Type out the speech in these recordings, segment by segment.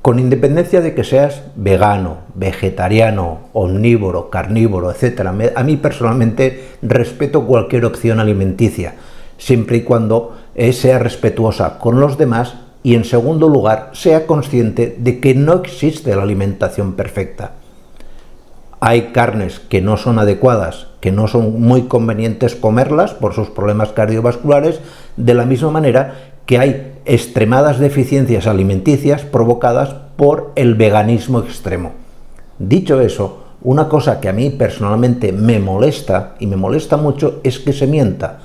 con independencia de que seas vegano, vegetariano, omnívoro, carnívoro, etc. A mí personalmente respeto cualquier opción alimenticia, siempre y cuando sea respetuosa con los demás y, en segundo lugar, sea consciente de que no existe la alimentación perfecta. Hay carnes que no son adecuadas, que no son muy convenientes comerlas por sus problemas cardiovasculares, de la misma manera que hay extremadas deficiencias alimenticias provocadas por el veganismo extremo. Dicho eso, una cosa que a mí personalmente me molesta, y me molesta mucho, es que se mienta.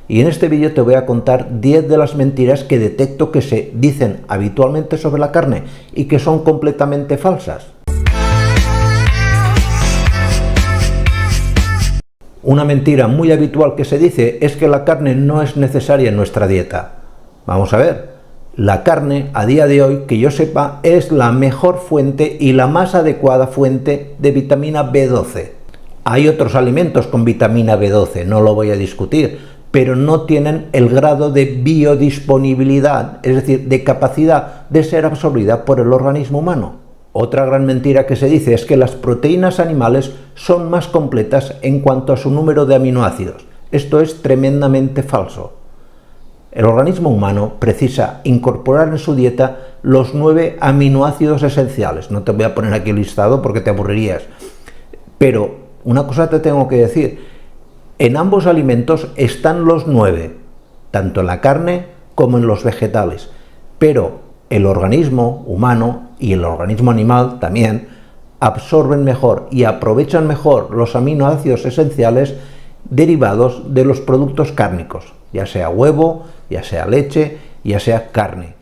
Y en este vídeo te voy a contar 10 de las mentiras que detecto que se dicen habitualmente sobre la carne y que son completamente falsas. Una mentira muy habitual que se dice es que la carne no es necesaria en nuestra dieta. Vamos a ver, la carne a día de hoy, que yo sepa, es la mejor fuente y la más adecuada fuente de vitamina B12. Hay otros alimentos con vitamina B12, no lo voy a discutir, pero no tienen el grado de biodisponibilidad, es decir, de capacidad de ser absorbida por el organismo humano. Otra gran mentira que se dice es que las proteínas animales son más completas en cuanto a su número de aminoácidos. Esto es tremendamente falso. El organismo humano precisa incorporar en su dieta los 9 aminoácidos esenciales. No te voy a poner aquí el listado porque te aburrirías. Pero una cosa te tengo que decir. En ambos alimentos están los 9, tanto en la carne como en los vegetales. Pero el organismo humano y el organismo animal también absorben mejor y aprovechan mejor los aminoácidos esenciales derivados de los productos cárnicos, ya sea huevo, ya sea leche, ya sea carne.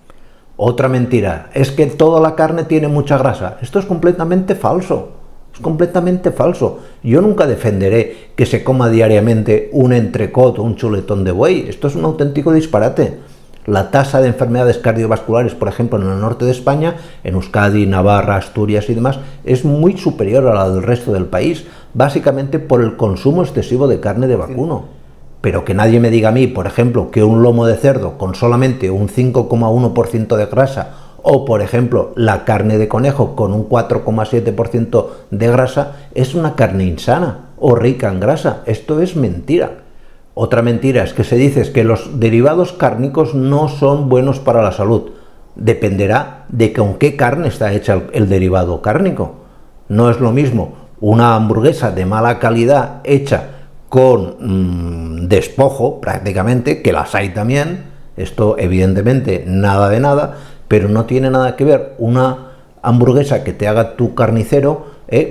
Otra mentira es que toda la carne tiene mucha grasa. Esto es completamente falso. Es completamente falso. Yo nunca defenderé que se coma diariamente un entrecot o un chuletón de buey. Esto es un auténtico disparate. La tasa de enfermedades cardiovasculares, por ejemplo, en el norte de España, en Euskadi, Navarra, Asturias y demás, es muy superior a la del resto del país, básicamente por el consumo excesivo de carne de vacuno. Pero que nadie me diga a mí, por ejemplo, que un lomo de cerdo con solamente un 5,1% de grasa, o por ejemplo la carne de conejo con un 4,7% de grasa, es una carne insana o rica en grasa. Esto es mentira. Otra mentira es que se dice que los derivados cárnicos no son buenos para la salud. Dependerá de con qué carne está hecha el derivado cárnico. No es lo mismo una hamburguesa de mala calidad hecha con despojo prácticamente, que las hay también, esto evidentemente nada de nada, pero no tiene nada que ver una hamburguesa que te haga tu carnicero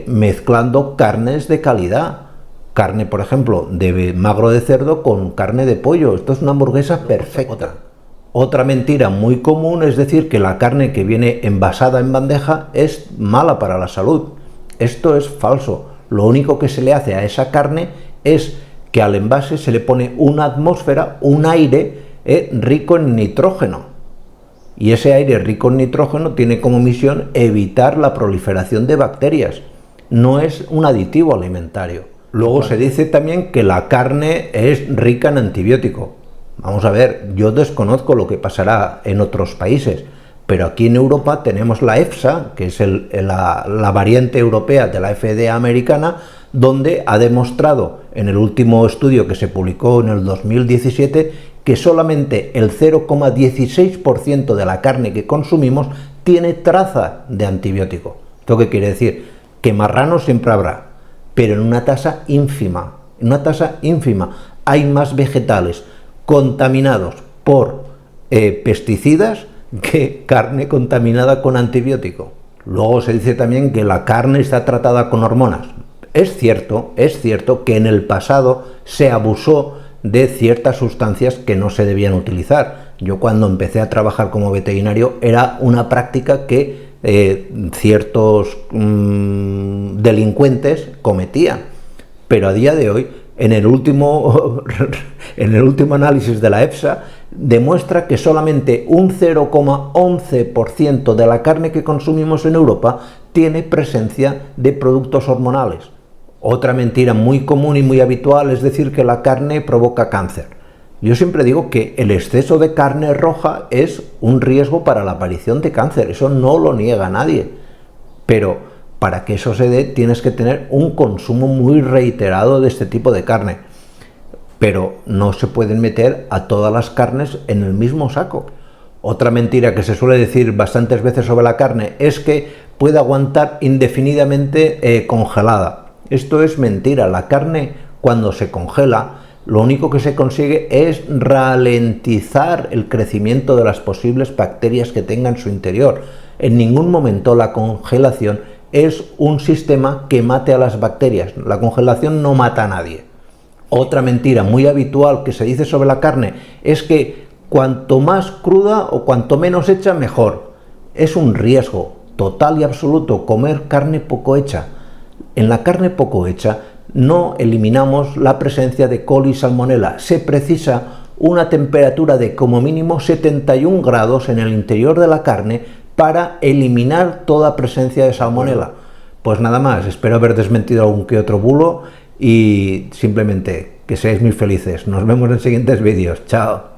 mezclando carnes de calidad. Carne, por ejemplo, de magro de cerdo con carne de pollo. Esto es una hamburguesa perfecta. Otra mentira muy común es decir que la carne que viene envasada en bandeja es mala para la salud. Esto es falso. Lo único que se le hace a esa carne es que al envase se le pone una atmósfera, un aire rico en nitrógeno. Y ese aire rico en nitrógeno tiene como misión evitar la proliferación de bacterias. No es un aditivo alimentario. Luego se dice también que la carne es rica en antibiótico. Vamos a ver, yo desconozco lo que pasará en otros países, pero aquí en Europa tenemos la EFSA, que es la variante europea de la FDA americana, donde ha demostrado en el último estudio que se publicó en el 2017 que solamente el 0,16% de la carne que consumimos tiene traza de antibiótico. ¿Esto qué quiere decir? Que marranos siempre habrá, pero en una tasa ínfima. En una tasa ínfima. Hay más vegetales contaminados por pesticidas que carne contaminada con antibiótico. Luego se dice también que la carne está tratada con hormonas. Es cierto que en el pasado se abusó de ciertas sustancias que no se debían utilizar. Yo cuando empecé a trabajar como veterinario era una práctica que ciertos delincuentes cometían. Pero a día de hoy, en el último análisis de la EFSA, demuestra que solamente un 0,11% de la carne que consumimos en Europa tiene presencia de productos hormonales. Otra mentira muy común y muy habitual es decir que la carne provoca cáncer. Yo siempre digo que el exceso de carne roja es un riesgo para la aparición de cáncer, eso no lo niega nadie, pero para que eso se dé tienes que tener un consumo muy reiterado de este tipo de carne, pero no se pueden meter a todas las carnes en el mismo saco. Otra mentira que se suele decir bastantes veces sobre la carne es que puede aguantar indefinidamente congelada. Esto es mentira. La carne, cuando se congela, lo único que se consigue es ralentizar el crecimiento de las posibles bacterias que tenga en su interior. En ningún momento la congelación es un sistema que mate a las bacterias. La congelación no mata a nadie. Otra mentira muy habitual que se dice sobre la carne es que cuanto más cruda o cuanto menos hecha, mejor. Es un riesgo total y absoluto comer carne poco hecha. En la carne poco hecha no eliminamos la presencia de coli y salmonela. Se precisa una temperatura de como mínimo 71 grados en el interior de la carne para eliminar toda presencia de salmonela. Pues nada más, espero haber desmentido algún que otro bulo y simplemente que seáis muy felices. Nos vemos en siguientes vídeos. Chao.